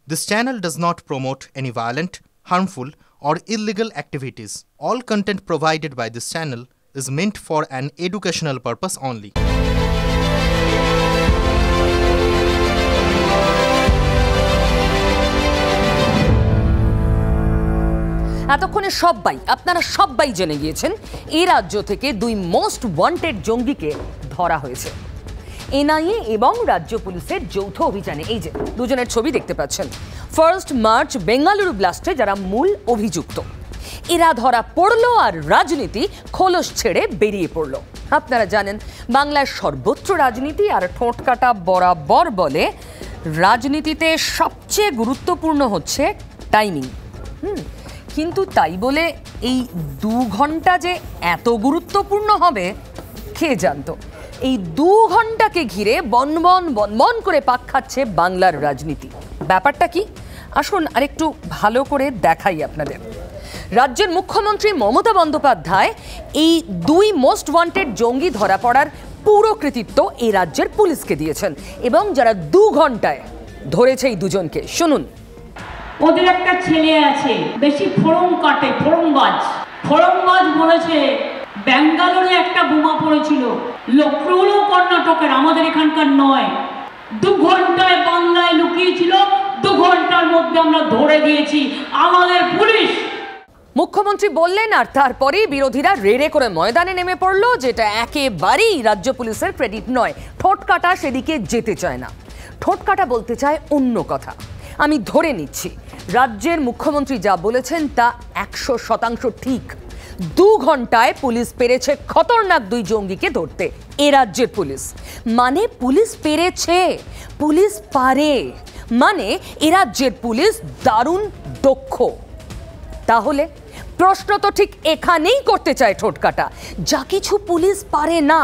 This channel does not promote any violent, harmful, or illegal activities. All content provided by this channel is meant for an educational purpose only. এতক্ষণে আপনারা সবাই জেনে গিয়েছেন এই রাজ্য থেকে দুই মোস্ট ওয়ান্টেড জঙ্গিকে ধরা হয়েছে এনআইএ এবং রাজ্য পুলিশের যৌথ অভিযানে। এই যে দুজনের ছবি দেখতে পাচ্ছেন, 1 মার্চ বেঙ্গালুরু ব্লাস্টে যারা মূল অভিযুক্ত, এরা ধরা পড়লো আর রাজনীতি খোলস ছেড়ে বেরিয়ে পড়লো। আপনারা জানেন বাংলার সর্বত্র রাজনীতি আর ঠোঁট কাটা বরাবর বলে রাজনীতিতে সবচেয়ে গুরুত্বপূর্ণ হচ্ছে টাইমিং। কিন্তু তাই বলে এই 2 ঘন্টা যে এত গুরুত্বপূর্ণ হবে কে জানতো। এই 2 ঘন্টাকে ঘিরে বনবন করে পাক খাচ্ছে বাংলার রাজনীতি। ব্যাপারটা কি আসুন আরেকটু ভালো করে দেখাই আপনাদের। রাজ্যের মুখ্যমন্ত্রী মমতা বন্দ্যোপাধ্যায় এই 2 মোস্ট ওয়ান্টেড জঙ্গি ধরা পড়ার পুরো কৃতিত্ব এই রাজ্যের পুলিশকে দিয়েছেন এবং যারা 2 ঘন্টায় ধরেছে এই দুজনকে শুনুন। ওদের একটা ছেলে আছে বেশি ফোড়ং কাটে, ফোড়ংবাজ বলেছে ব্যাঙ্গালোরে একটা বোমা পড়েছিল, লক্ষ্ণৌ কর্ণাটকের, আমাদের এখানকার নয়। 2 ঘন্টায় বাংলায় লুকিয়েছিল, 2 ঘন্টার মধ্যে আমরা ধরে দিয়েছি আমাদের পুলিশ। মুখ্যমন্ত্রী বললেন আর তারপরেই বিরোধীরা রেড়ে করে ময়দানে নেমে পড়লো, যেটা একেবারেই রাজ্য পুলিশের ক্রেডিট নয়। ঠোঁটকাটা সেদিকে যেতে চায় না, ঠোঁটকাটা বলতে চায় অন্য কথা। আমি ধরে নিচ্ছি রাজ্যের মুখ্যমন্ত্রী যা বলেছেন তা 100% ঠিক। 2 ঘন্টায় পুলিশ পেরেছে খতরনাক 2 জঙ্গিকে ধরতে। এ রাজ্যের পুলিশ মানে পুলিশ পেরেছে, পুলিশ পারে, মানে এ রাজ্যের পুলিশ দারুণ দক্ষ। তাহলে প্রশ্ন তো ঠিক এখানেই করতে চায় ঠোঁটকাটা, যা কিছু পুলিশ পারে না।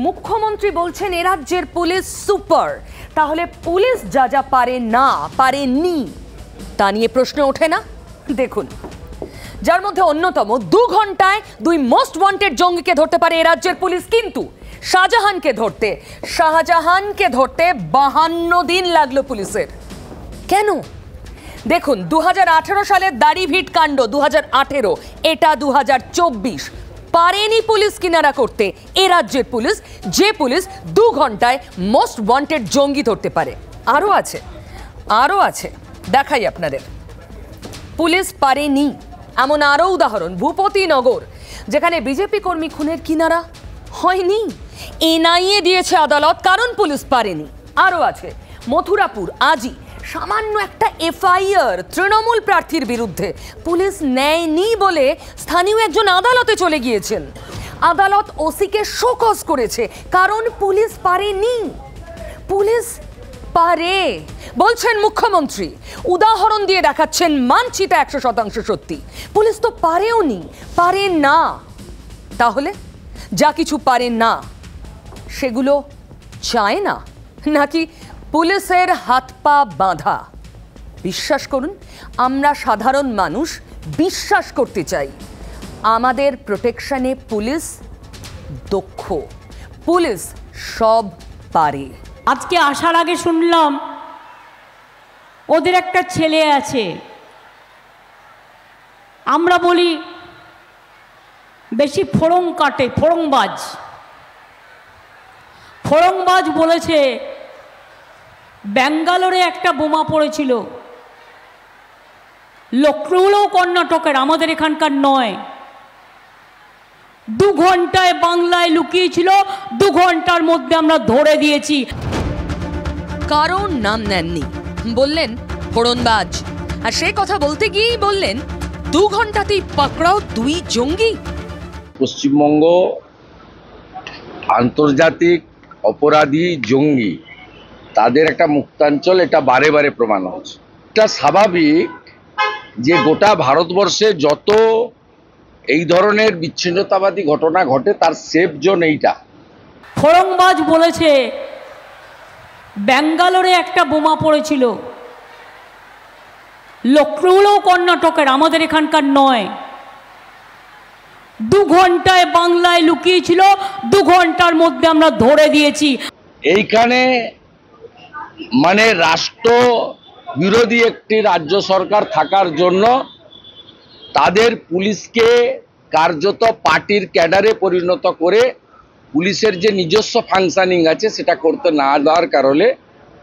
মুখ্যমন্ত্রী বলছেন এ রাজ্যের পুলিশ সুপার, তাহলে পুলিশ যা যা পারে না, পারেনি, তা নিয়ে প্রশ্ন ওঠে না? দেখুন, যার মধ্যে অন্যতম 2 ঘন্টায় 2 মোস্ট ওয়ান্টেড জঙ্গিকে ধরতে পারে এ রাজ্যের পুলিশ, কিন্তু শাহজাহানকে ধরতে 52 দিন লাগলো পুলিশের। কেন? দেখুন, 2018 সালের দাড়িভিট কাণ্ড 2018, এটা 2024। পারেনি পুলিশ কিনারা করতে এ রাজ্যের পুলিশ, যে পুলিশ 2 ঘন্টায় মোস্ট ওয়ান্টেড জঙ্গি ধরতে পারে। আরও আছে দেখাই আপনাদের। পুলিশ পারেনি এমন আরও উদাহরণ, ভূপতিনগর, যেখানে বিজেপি কর্মী খুনের কিনারা হয়নি, এনআইএ দিয়েছে আদালত, কারণ পুলিশ পারেনি। আরও আছে মথুরাপুর, আজই সামান্য একটা এফআইআর তৃণমূল প্রার্থীর বিরুদ্ধে পুলিশ নেয়নি বলে স্থানীয় একজন আদালতে চলে গিয়েছেন। আদালত ওসিকে শোকজ করেছে, কারণ পুলিশ পারেনি। পুলিশ পারে বলছেন মুখ্যমন্ত্রী, উদাহরণ দিয়ে দেখাচ্ছেন, মানছি তা 100% সত্যি। পুলিশ তো পারেও নি, পারে না। তাহলে যা কিছু পারে না সেগুলো চায় না, নাকি পুলিশের হাত পা বাঁধা? বিশ্বাস করুন, আমরা সাধারণ মানুষ বিশ্বাস করতে চাই আমাদের প্রোটেকশনে পুলিশ দক্ষ, পুলিশ সব পারে। আজকে আসার আগে শুনলাম ওদের একটা ছেলে আছে, আমরা বলি বেশি ফোড়ং কাটে, ফোড়ংবাজ বলেছে ব্যাঙ্গালোরে একটা বোমা পড়েছিল, লক্ষ্ণৌ কর্ণাটকের, আমাদের এখানকার নয়। 2 ঘন্টায় বাংলায় লুকিয়েছিল, 2 ঘন্টার মধ্যে আমরা ধরে দিয়েছি। কারণ নাম নেননি, বললেন ফোড়নবাজ, আর সেই কথা বলতে গিয়েই বললেন 2 ঘন্টাতেই পাকড়াও 2 জঙ্গি। পশ্চিমবঙ্গ আন্তর্জাতিক অপরাধী জঙ্গি, তাদের একটা মুক্তাঞ্চল, এটা বারে বারে প্রমাণ হচ্ছে। এটা স্বাভাবিক যে গোটা ভারতবর্ষে যত এই ধরনের বিচ্ছিন্নতাবাদী ঘটনা ঘটে তার সেফ জোন এইটা। ফোড়ংবাজ বলেছে ব্যাঙ্গালোরে একটা বোমা পড়েছিল, লক্ষ্ণৌ কর্ণাটকের, আমাদের এখানকার নয়। 2 ঘন্টায় বাংলায় লুকিয়েছিল, 2 ঘন্টার মধ্যে আমরা ধরে দিয়েছি। এইখানে মানে রাষ্ট্র বিরোধী একটি রাজ্য সরকার থাকার জন্য তাদের পুলিশকে কার্যত পার্টির ক্যাডারে পরিণত করে পুলিশের যে নিজস্ব ফাংশনিং আছে সেটা করতে না দেওয়ার কারণে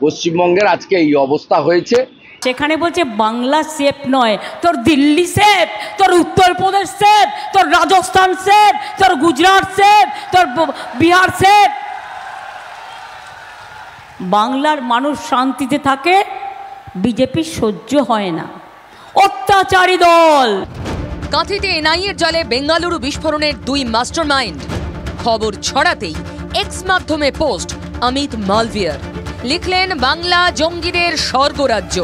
পশ্চিমবঙ্গের আজকে এই অবস্থা হয়েছে। সেখানে বলছে বাংলা সেফ নয়, তোর দিল্লি সেফ, তোর উত্তরপ্রদেশ সেফ, তোর রাজস্থান সেফ, তোর গুজরাট সেফ, তোর বিহার সেফ। বাংলার মানুষ শান্তিতে থাকে, বিজেপি সহ্য হয় না, অত্যাচারী দল। কাঁথিতে এনআইএর জালে বেঙ্গালুরু বিস্ফোরণের 2 মাস্টারমাইন্ড। খবর ছড়াতেই এক্স মাধ্যমে পোস্ট অমিত মালভিয়ার, লিখলেন বাংলা জঙ্গিদের স্বর্গরাজ্য।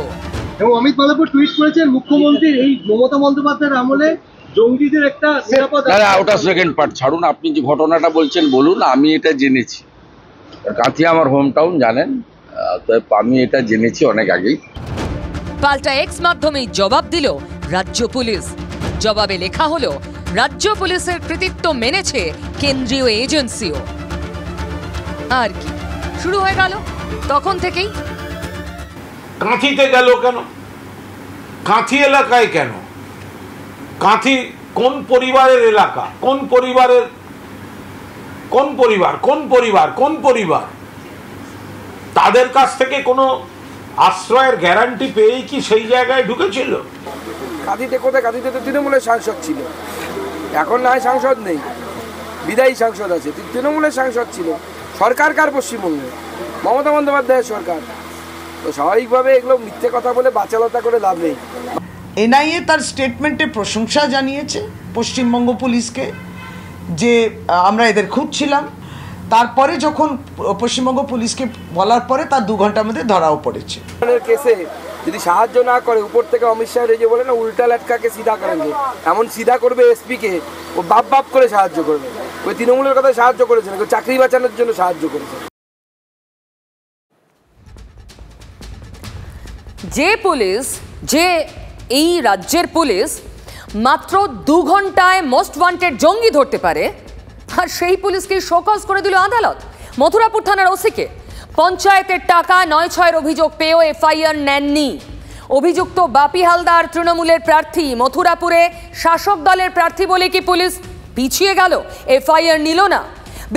এবং অমিত মালভিয়া টুইট করেছেন মুখ্যমন্ত্রীর এই মমতা বন্দ্যোপাধ্যায়ের আমলে জঙ্গিদের একটা নিরাপদ। আউট অফ সেকেন্ড পার্ট ছাড়ুন, আপনি যে ঘটনাটা বলছেন বলুন। আমি এটা জেনেছি, কাঁথি আমার হোম টাউন জানেন, তো আমি এটা জেনেছি অনেক আগেই। পাল্টা এক্স মাধ্যমেই জবাব দিল রাজ্য পুলিশ। জবাবে লেখা হলো, রাজ্য পুলিশের কৃতিত্ব মেনেছে কেন্দ্রীয় এজেন্সিও। আর কি শুরু হয়ে গেল তখন থেকেই। কাঁথিতে গেল কেন? কাঁথি এলাকায় কেন? কাঁথি কোন পরিবারের এলাকা? কোন পরিবারের? কোন পরিবার? কোন পরিবার? কোন পরিবার? তাদের কাছ থেকে কোনো আশ্রয়ের গ্যারান্টি পেয়েই কি সেই জায়গায় ঢুকেছিল? কাঁথিতে কোথায়? কাঁথিতে তো তৃণমূলের সাংসদ ছিল, এখন না হয় সাংসদ নেই, বিদায়ী সাংসদ আছে। তৃণমূলের সাংসদ ছিল। সরকার কার? পশ্চিমবঙ্গে মমতা বন্দ্যোপাধ্যায়ের সরকার। তো স্বাভাবিকভাবে এগুলো মিথ্যে কথা বলে বাচালতা করে লাভ নেই। এনআইএ তার স্টেটমেন্টে প্রশংসা জানিয়েছে পশ্চিমবঙ্গ পুলিশকে যে আমরা এদের খুঁজছিলাম। তারপরে যখন পশ্চিমবঙ্গ পুলিশকে বলার পরে তার 2 ঘন্টার মধ্যে ধরাও পড়েছে। কেসে যদি সাহায্য না করে, উপর থেকে অমিত শাহ যে বলে না উল্টা লটকাকে সিধা করেনগে, এমন সিধা করবে এসপিকে, ও বাপ বাপ করে সাহায্য করবে। ওই তৃণমূলের কথা সাহায্য করেছে না, চাকরি বাঁচানোর জন্য সাহায্য করেছে। যে পুলিশ, যে এই রাজ্যের পুলিশ মাত্র 2 ঘন্টায় মোস্ট ওয়ান্টেড জঙ্গি ধরতে পারে, আর সেই পুলিশকে শোকজ করে দিল আদালত। মথুরাপুর থানার ওসিকে পঞ্চায়েতের টাকা 9-6-এর অভিযোগ পেয়েও এফআইআর নেননি। অভিযুক্ত বাপি হালদার তৃণমূলের প্রার্থী। মথুরাপুরে শাসক দলের প্রার্থী বলে কি পুলিশ পিছিয়ে গেল? এফআইআর নিল না।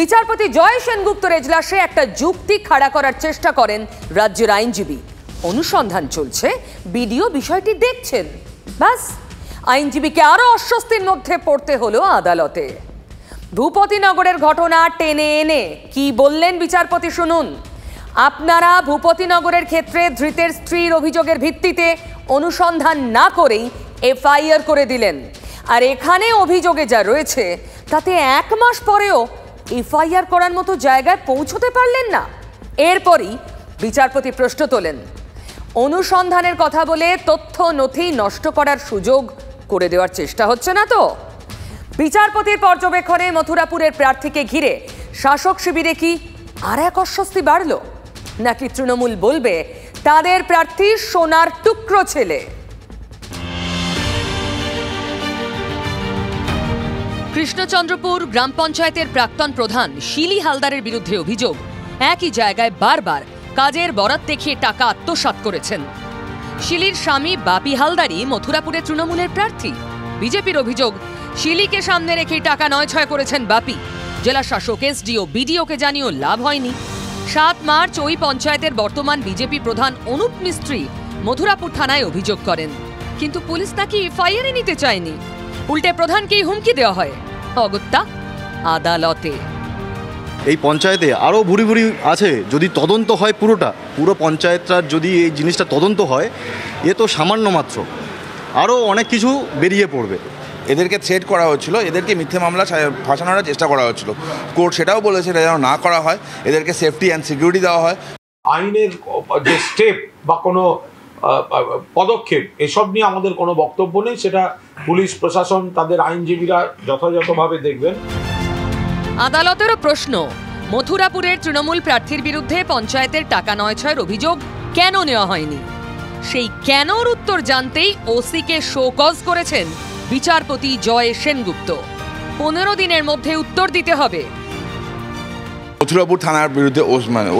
বিচারপতি জয় সেনগুপ্তর এজলাসে একটা যুক্তি খাড়া করার চেষ্টা করেন রাজ্যের আইনজীবী। অনুসন্ধান চলছে, বিডিও বিষয়টি দেখছেন। ব্যাস, আইনজীবীকে আরো অস্বস্তির মধ্যে পড়তে হলো আদালতে। ভূপতিনগরের ঘটনা টেনে এনে কি বললেন বিচারপতি শুনুন। আপনারা ভূপতিনগরের ক্ষেত্রে ধৃতের স্ত্রীর অভিযোগের ভিত্তিতে অনুসন্ধান না করেই এফআইআর করে দিলেন, আর এখানে অভিযোগে যা রয়েছে তাতে 1 মাস পরেও এফআইআর করার মতো জায়গায় পৌঁছতে পারলেন না। এরপরই বিচারপতি প্রশ্ন তোলেন, অনুসন্ধানের কথা বলে তথ্য নথি নষ্ট করার সুযোগ করে দেওয়ার চেষ্টা হচ্ছে না তো? বিচারপতির পর্যবেক্ষণে মথুরাপুরের প্রার্থীকে ঘিরে শাসক শিবিরে কি আর এক অস্বস্তি বাড়ল, নাকি তৃণমূল বলবে তাদের প্রার্থী সোনার টুকরো ছেলে? কৃষ্ণচন্দ্রপুর গ্রাম পঞ্চায়েতের প্রাক্তন প্রধান শিলি হালদারের বিরুদ্ধে অভিযোগ, একই জায়গায় বারবার কাজের বরাত দেখিয়ে টাকা আত্মসাৎ করেছেন। শিলির স্বামী বাপি হালদারই মথুরাপুরে তৃণমূলের প্রার্থী। বিজেপির অভিযোগ, শিলিকে সামনে রেখেই টাকা 9-6 করেছেন বাপি। জেলা শাসক এসডিও বিডিওকে জানিয়েও লাভ হয়নি। 7 মার্চ ওই পঞ্চায়েতের বর্তমান বিজেপি প্রধান অনুপ মিস্ত্রি মথুরাপুর থানায় অভিযোগ করেন, কিন্তু পুলিশ নাকি এফআইআর নিতে চায়নি। উল্টে প্রধানকেই হুমকি দেওয়া হয়। অগত্যা আদালতে। এই পঞ্চায়েতে আরও ভুরি ভুরি আছে, যদি তদন্ত হয় পুরো পঞ্চায়েতটার যদি এই জিনিসটা তদন্ত হয়, এ তো সামান্য মাত্র, আরও অনেক কিছু বেরিয়ে পড়বে। এদেরকে থ্রেট করা হচ্ছিল, এদেরকে মিথ্যে মামলা ফাঁসানোর চেষ্টা করা হচ্ছিল। কোর্ট সেটাও বলেছে এটা যেন না করা হয়, এদেরকে সেফটি অ্যান্ড সিকিউরিটি দেওয়া হয়। আইনের যে স্টেপ বা কোনো পদক্ষেপ এসব নিয়ে আমাদের কোনো বক্তব্য নেই, সেটা পুলিশ প্রশাসন তাদের আইনজীবীরা যথাযথভাবে দেখবেন। আদালতেরও প্রশ্ন, মথুরাপুরের তৃণমূল প্রার্থীর বিরুদ্ধে পঞ্চায়েতের টাকা 9-6-এর অভিযোগ কেন নেওয়া হয়নি? সেই কেনর উত্তর জানতেই ওসিকে শোকজ করেছেন বিচারপতি জয় সেনগুপ্ত। 15 দিনের মধ্যে উত্তর দিতে হবে। মথুরাপুর থানার বিরুদ্ধে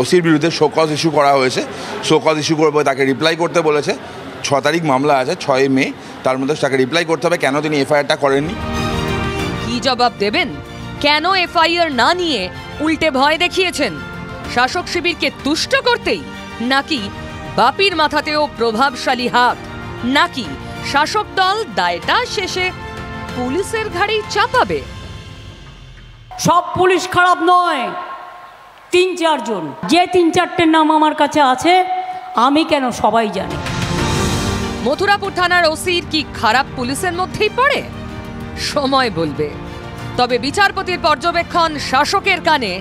ওসির বিরুদ্ধে শোকজ ইস্যু করা হয়েছে। শোকজ ইস্যু করবে, তাকে রিপ্লাই করতে বলেছে। 6 তারিখ মামলা আছে, 6 মে, তার মধ্যে তাকে রিপ্লাই করতে হবে কেন তিনি এফআইআরটা করেননি। কি জবাব দেবেন? কেন এফআইআর না নিয়ে উল্টে ভয় দেখিয়েছেন? শাসক শিবিরকে তুষ্ট করতেই, নাকি বাপির মাথাতেও প্রভাবশালী হাত, নাকি শাসক দল দায়টা শেষে পুলিশের ঘাড়েই চাপাবে? সব পুলিশ খারাপ নয়, 3-4 জন, যে 3-4টের নাম আমার কাছে আছে, আমি কেন সবাই জানি। মথুরাপুর থানার ওসির কি খারাপ পুলিশের মধ্যেই পড়ে? সময় বলবে। তবে বিচারপতির পর্যবেক্ষণ শাসকের কানে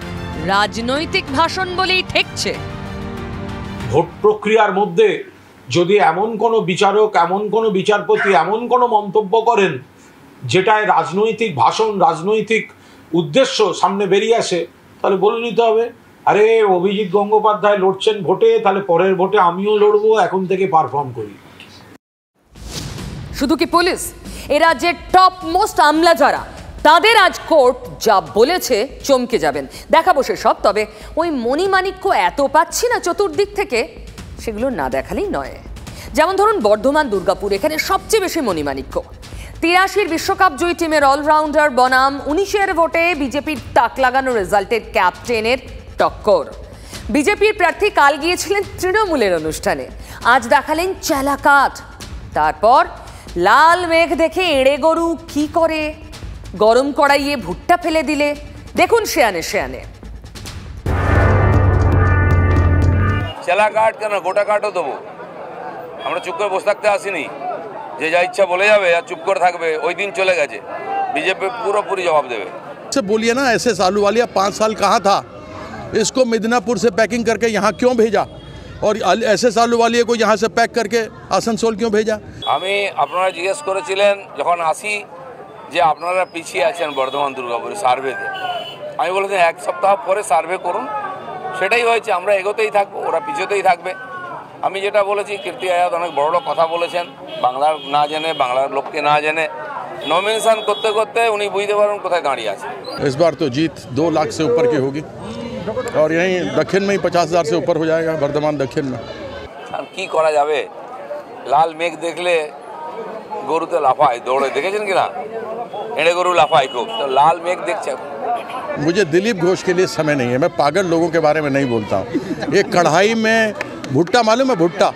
রাজনৈতিক ভাষণ বলেই ঠেকছে। ভোট প্রক্রিয়ার মধ্যে যদি এমন কোনো বিচারক, এমন কোনো বিচারপতি এমন কোনো মন্তব্য করেন যেটায় রাজনৈতিক ভাষণ, রাজনৈতিক উদ্দেশ্য সামনে বেরিয়ে আসে, তাহলে বলে নিতে হবে, আরে অভিজিৎ গঙ্গোপাধ্যায় লড়ছেন ভোটে, তাহলে পরের ভোটে আমিও লড়বো, এখন থেকে পারফর্ম করি। শুধু কি পুলিশ, এ রাজ্যের টপ মোস্ট আমলা যারা, তাদের আজ কোর্ট যা বলেছে চমকে যাবেন। দেখাবো সেসব। তবে ওই মণিমাণিক্য এত পাচ্ছি না চতুর্দিক থেকে, সেগুলো না দেখালেই নয়। যেমন ধরুন বর্ধমান, দুর্গাপুর, এখানে সবচেয়ে বেশি মণিমাণিক্য। 83 বিশ্বকাপ জয়ী টিমের অলরাউন্ডার বনাম 19-এর ভোটে বিজেপির তাক লাগানো রেজাল্টের ক্যাপ্টেনের টক্কর। বিজেপির প্রার্থী কাল গিয়েছিলেন তৃণমূলের অনুষ্ঠানে, আজ দেখালেন চেলাকাঠ। তারপর লাল মেঘ দেখে এড়ে গরু কি করে, গরম কড়াইয়ে ভুট্টা ফেলে দিলে। দেখুন শেয়ানে শেয়ানে। চেলা কাঠ কেন, গোটা কাঠও দেবো। আমরা চুপ করে বসে থাকতে আসিনি, যে যা ইচ্ছা বলে যাবে আর চুপ করে থাকবে, ওই দিন চলে গেছে। বিজেপি পুরোপুরি জবাব দেবে। बोलिए ना, ऐसे सालू वालिया 5 साल कहाँ था, इसको मिदनापुर से पैकिंग करके यहाँ क्यों भेजा, और ऐसे सालू वालिया को यहाँ से पैक करके आसनसोल क्यों भेजा। আমি আপনারা জিজ্ঞেস করেছিলেন যখন আসি যে আপনারা পিছিয়ে আছেন বর্ধমান দুর্গাপুরে সার্ভেতে, আমি বলেছিলাম 1 সপ্তাহ পরে সার্ভে করুন। সেটাই হয়েছে, আমরা এগোতেই থাকবো, ওরা পিছোতেই থাকবে। আমি যেটা বলেছি, কীর্তি আয়াত অনেক বড় বড় কথা বলেছেন, বাংলার না জেনে, বাংলার লোককে না জেনে নমিনেশন করতে করতে উনি বুঝতে পারেন কোথায় দাঁড়িয়ে আছে। इस बार तो जीत 2 लाख से ऊपर की होगी, और यहीं दक्षिण में ही 50,000 से ऊपर हो जाएगा, वर्धमान दक्षिण में। আর কি করা যাবে, লাল মেঘ দেখলে গরুতে লাফায়, দৌড়ে, দেখেছেন কিনা, এড়ে গরু লাফায় খুব, তো লাল মেঘ দেখছে। मुझे दिलीप घोष के लिए समय नहीं है, मैं पागल लोगों के बारे में नहीं बोलता हूँ। एक कढ़ाई में भुट्टा, मालूम है भुट्टा,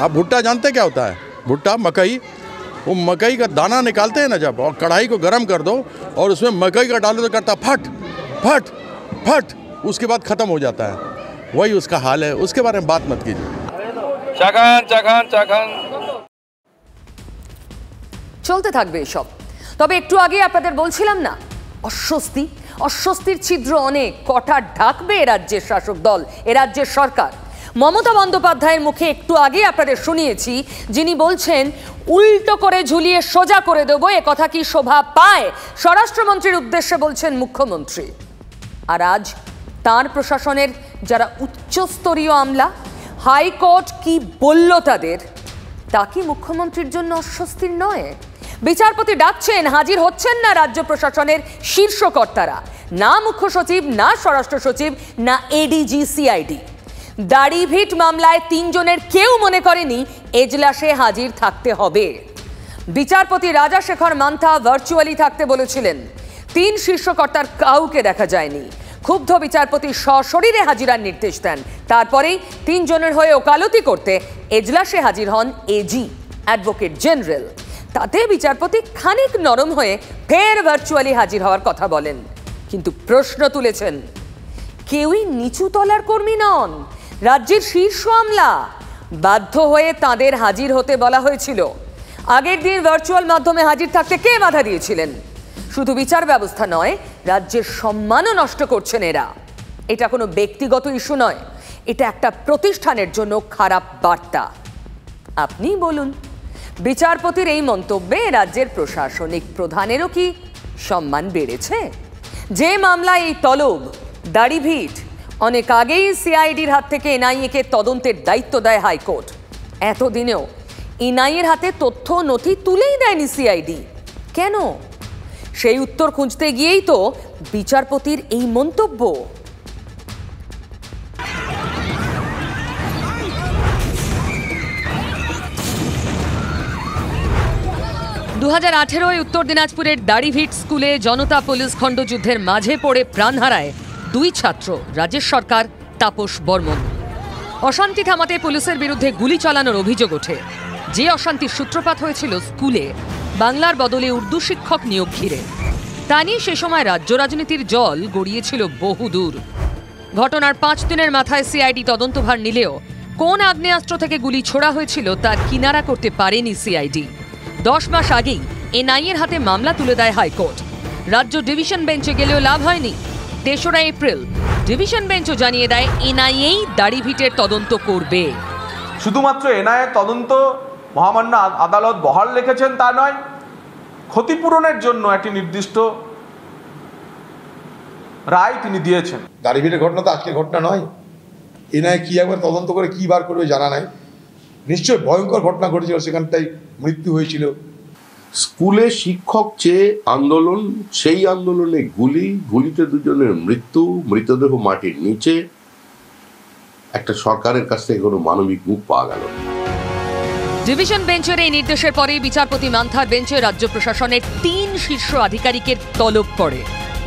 आप भुट्टा जानते क्या होता है? भुट्टा मकई, वो मकई का दाना निकालते हैं ना जब, और कढ़ाई को गर्म कर दो और उसमें मकई का डालो तो करता फट फट फट, उसके बाद ख़त्म हो जाता है। वही उसका हाल है, उसके बारे में बात मत कीजिए। চাখান চাখান চাখান চলতে থাকবে এসব। তবে একটু আগে আপনাদের বলছিলাম না, অস্বস্তির ছিদ্র অনেক, কটা ঢাকবে এ রাজ্যের শাসক দল, এ রাজ্যের সরকার। মমতা বন্দ্যোপাধ্যায়ের মুখে একটু আগে আপনাদের শুনিয়েছি, যিনি বলছেন উল্টো করে ঝুলিয়ে সোজা করে দেবো, এ কথা কি শোভা পায়? স্বরাষ্ট্রমন্ত্রীর উদ্দেশ্যে বলছেন মুখ্যমন্ত্রী। আর আজ তাঁর প্রশাসনের যারা উচ্চস্তরীয় আমলা, হাইকোর্ট কি বলল তাদের, তা কি মুখ্যমন্ত্রীর জন্য অস্বস্তির নয়? বিচারপতি ডাকছেন, হাজির হচ্ছেন না রাজ্য প্রশাসনের শীর্ষ কর্তারা, না মুখ্য সচিব, না স্বরাষ্ট্র সচিব, না এডিজি সিআইডি। দাড়িভিট মামলায় 3 জনের কেউ মনে করেনি এজলাসে হাজির থাকতে হবে। বিচারপতি রাজাশেখর মান্থা ভার্চুয়ালি থাকতে বলেছিলেন, 3 শীর্ষ কর্তার কাউকে দেখা যায়নি। ক্ষুব্ধ বিচারপতি সশরীরে হাজিরার নির্দেশ দেন। তারপরেই 3 জনের হয়ে ওকালতি করতে এজলাসে হাজির হন এজি, অ্যাডভোকেট জেনারেল। তাতে বিচারপতি খানিক নরম হয়ে ফের ভার্চুয়ালি হাজির হওয়ার কথা বলেন, কিন্তু প্রশ্ন তুলেছেন, কেউই নিচু তলার কর্মী নন, রাজ্যের শীর্ষ আমলা। বাধ্য হয়ে তাদের হাজির হতে বলা হয়েছিল। আগের দিন ভার্চুয়াল মাধ্যমে হাজির থাকতে কে বাধা দিয়েছিলেন? শুধু বিচার ব্যবস্থা নয়, রাজ্যের সম্মানও নষ্ট করছেন এরা। এটা কোনো ব্যক্তিগত ইস্যু নয়, এটা একটা প্রতিষ্ঠানের জন্য খারাপ বার্তা। আপনি বলুন, বিচারপতির এই মন্তব্যে রাজ্যের প্রশাসনিক প্রধানেরও কি সম্মান বেড়েছে? যে মামলায় এই তলব, দাড়িভিট, অনেক আগেই সিআইডির হাত থেকে এনআইএকে তদন্তের দায়িত্ব দেয় হাইকোর্ট। এতদিনেও এনআইএর হাতে তথ্য নথি তুলেই দেয়নি সিআইডি। কেন? সেই উত্তর খুঁজতে গিয়েই তো বিচারপতির এই মন্তব্য। দু 2018 উত্তর দিনাজপুরের দাড়িভিট স্কুলে জনতা পুলিশ খণ্ডযুদ্ধের মাঝে পড়ে প্রাণ হারায় 2 ছাত্র রাজেশ সরকার, তাপস বর্মন। অশান্তি থামাতে পুলিশের বিরুদ্ধে গুলি চালানোর অভিযোগ ওঠে। যে অশান্তির সূত্রপাত হয়েছিল স্কুলে বাংলার বদলে উর্দু শিক্ষক নিয়োগ ঘিরে, তা নিয়ে সে সময় রাজ্য রাজনীতির জল গড়িয়েছিল বহুদূর। ঘটনার 5 দিনের মাথায় সিআইডি তদন্তভার নিলেও কোন আগ্নেয়াস্ত্র থেকে গুলি ছোড়া হয়েছিল তার কিনারা করতে পারেনি সিআইডি। 10 মাস আগেই এনআইএর হাতে মামলা তুলে দেয় হাইকোর্ট। রাজ্য ডিভিশন বেঞ্চে গেলেও লাভ হয়নি। 3রা এপ্রিল ডিভিশন বেঞ্চও জানিয়ে দেয় এনআইএই দাড়িভিটের তদন্ত করবে। শুধুমাত্র এনআইএ তদন্ত মহামান্য আদালত বহাল রেখেছেন তা নয়, ক্ষতিপূরণের জন্য একটি নির্দিষ্ট রায় তিনি দিয়েছেন। দাড়িভিটের ঘটনা তো আজকের ঘটনা নয়। এনআইএ কি একবার তদন্ত করে কি বার করবে জানা নাই। নিশ্চয় ভয়ঙ্কর ঘটনা ঘটেছিল, সেখানটাই মৃত্যু হয়েছিল। স্কুলে শিক্ষক চেয়ে আন্দোলন, সেই আন্দোলনে গুলিতে 2 জনের মৃত্যু, মৃতদেহ মাটির নিচে। একটা সরকারের কাছ থেকে কোনো মানবিক মুখ পাওয়া গেল। ডিভিশন বেঞ্চের এই নির্দেশের পরে বিচারপতি মান্থার বেঞ্চে রাজ্য প্রশাসনের 3 শীর্ষ আধিকারিকের তলব পড়ে।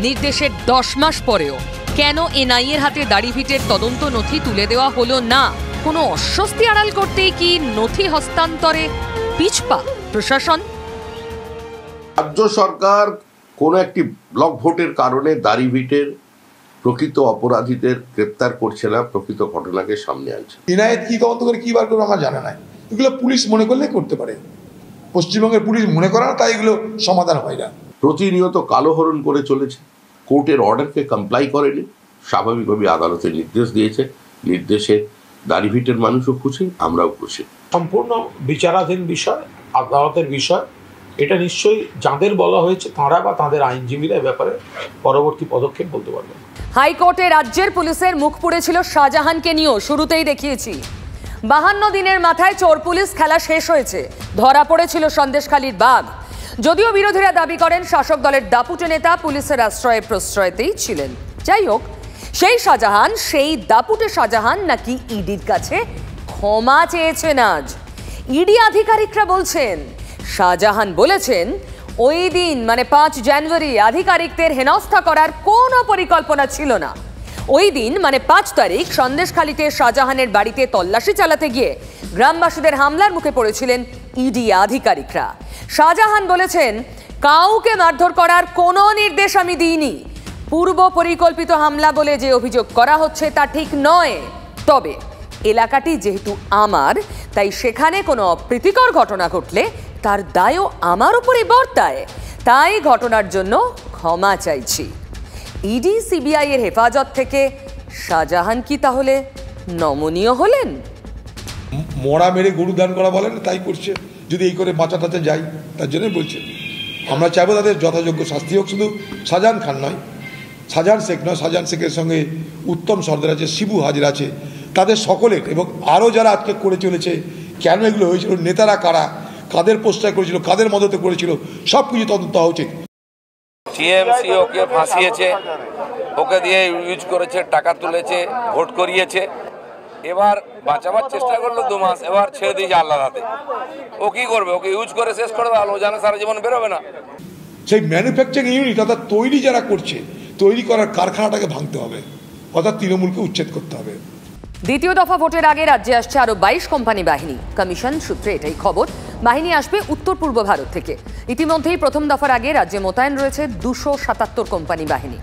নির্দেশের 10 মাস পরেও কেন এনআইএর হাতে দাড়িভিটের তদন্ত নথি তুলে দেওয়া হলো না? কোনো অস্বস্তি আড়াল করতেই কি নথি হস্তান্তরে পিছপা প্রশাসন? রাজ্য সরকার কোনো একটি ব্লক ভোটের কারণে দাড়িভিটের প্রকৃত অপরাধীদের গ্রেপ্তার করছে না, প্রকৃত ঘটনাকে সামনে আনছে। এনআইএ কি তদন্ত করে কি বার করবে আমার জানা নাই। এগুলো পুলিশ মনে করলে করতে পারে, পশ্চিমবঙ্গের পুলিশ মনে করে না, তাই এগুলো সমাধান হয় না। প্রতিনিয়ত কালোহরণ করে চলেছে, কোর্টের অর্ডারকে কমপ্লাই করেনি। স্বাভাবিকভাবে আদালতের নির্দেশ দিয়েছে, নির্দেশে দাড়িভিটের মানুষও খুশি, আমরাও খুশি। সম্পূর্ণ বিচারাধীন বিষয়, আদালতের বিষয়। এটা নিশ্চয়ই যাদের বলা হয়েছে তাঁরা বা তাদের আইনজীবীরা ব্যাপারে পরবর্তী পদক্ষেপ বলতে পারবেন। হাইকোর্টে রাজ্যের পুলিশের মুখ পুড়েছিল শাহজাহানকে নিয়েও, শুরুতেই দেখিয়েছি। 52 দিনের মাথায় চোর পুলিশ খেলা শেষ হয়েছে। ধরা পড়েছিল সন্দেশখালীর বাঘ। যদিও বিরোধীরা দাবি করেন শাসক দলের দাপুটে নেতা পুলিশের আশ্রয়ে প্রশ্রয়তেই ছিলেন। যাই হোক, সেই শাহজাহান, সেই দাপুটে শাহজাহান নাকি ইডির কাছে ক্ষমা চেয়েছেন আজ। ইডি আধিকারিকরা বলছেন, শাহজাহান বলেছেন ওই দিন মানে 5 জানুয়ারি আধিকারিকদের হেনস্থা করার কোনো পরিকল্পনা ছিল না। ওই দিন মানে 5 তারিখ সন্দেশখালীতে শাহজাহানের বাড়িতে তল্লাশি চালাতে গিয়ে গ্রামবাসীদের হামলার মুখে পড়েছিলেন ইডি আধিকারিকরা। শাহজাহান বলেছেন, কাউকে মারধর করার কোনো নির্দেশ আমি দিইনি। পূর্ব পরিকল্পিত হামলা বলে যে অভিযোগ করা হচ্ছে তা ঠিক নয়। তবে এলাকাটি যেহেতু আমার, তাই সেখানে কোনো অপ্রীতিকর ঘটনা ঘটলে তার দায়ও আমার উপরে বর্তায়। তাই ঘটনার জন্য ক্ষমা চাইছি। ইডি সিবিআই এর হেফাজত থেকে শাহজাহান কি তাহলে নমনীয় হলেন? মরা মেরে গরু দান করা বলেন, তাই করছে। যদি এই করে বাঁচা টাচা যাই, তার জন্যই বলছে। আমরা চাইবো তাদের যথাযোগ্য শাস্তি হোক। শুধু শাহজাহান খান নয়, শাহজাহান শেখ নয়, শাহজাহান শেখের সঙ্গে উত্তম সর্দার আছে, শিবু হাজির আছে, তাদের সকলের এবং আরও যারা আজকে করে চলেছে, কেন এগুলো হয়েছিল, নেতারা কারা, কাদের প্রশ্রয় করেছিল, কাদের মদতে করেছিল, সব কিছু তদন্ত হওয়া উচিত। টিএমসি ওকে ফাঁসিয়েছে, ওকে দিয়ে ইউজ করেছে, টাকা তুলেছে, ভোট করিয়েছে। এবার বাঁচাবার চেষ্টা করলো 2 মাস, এবার ছেড়ে দিয়েছে আল্লাহর হাতে। ও কি করবে? ওকে ইউজ করে শেষ করে দেওয়া, ও জানে সারা জীবন বেরোবে না। সেই ম্যানুফ্যাকচারিং ইউনিট অর্থাৎ তৈরি যারা করছে, তৈরি করার কারখানাটাকে ভাঙতে হবে, অর্থাৎ তৃণমূলকে উচ্ছেদ করতে হবে। দ্বিতীয় দফা ভোটের আগে রাজ্যে আসছে আরো 22 কোম্পানি বাহিনী। কমিশন সূত্রে এটাই খবর। বাহিনী আসবে উত্তর পূর্ব ভারত থেকে। ইতিমধ্যেই প্রথম দফার আগে রাজ্যে মোতায়েন রয়েছে 277 কোম্পানি বাহিনী।